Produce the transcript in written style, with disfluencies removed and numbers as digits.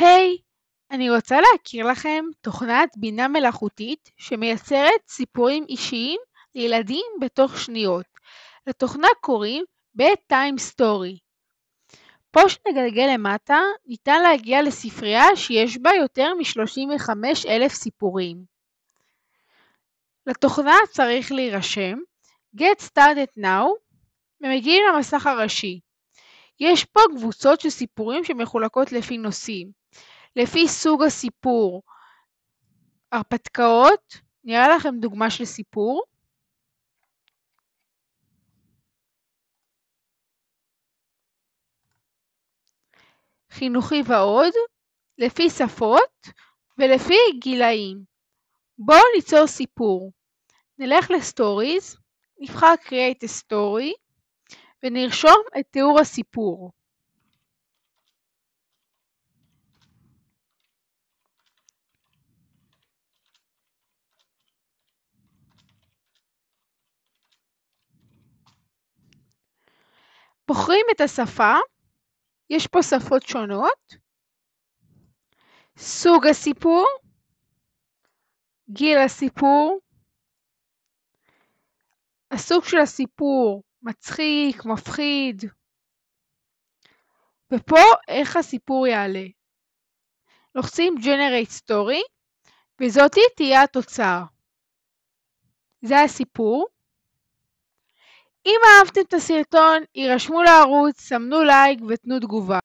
היי, אני רוצה להכיר לכם תוכנת בינה מלאכותית שמייצרת סיפורים אישיים לילדים בתוך שניות. לתוכנה קוראים Bedtime Story. פה שנגלגל למטה ניתן להגיע לספרייה שיש בה יותר מ-35,000 סיפורים. לתוכנה צריך להירשם Get Started Now ומגיעים למסך הראשי. יש פה קבוצות של סיפורים שמחולקות לפי נושאים. לפי סוג הסיפור, הרפתקאות, נראה לכם דוגמה של סיפור. חינוכי ועוד, לפי שפות ולפי גילאים. בואו ליצור סיפור. נלך לסטוריז, נבחר Create a Story ונרשום את תיאור הסיפור. בוחרים את השפה, יש פה שפות שונות, סוג הסיפור, גיל הסיפור, הסוג של הסיפור, מצחיק, מפחיד, ופה איך הסיפור יעלה. לוחצים Generate Story, וזאתי תהיה התוצאה. זה הסיפור. אם אהבתם את הסרטון, הירשמו לערוץ, סמנו לייק ותנו תגובה.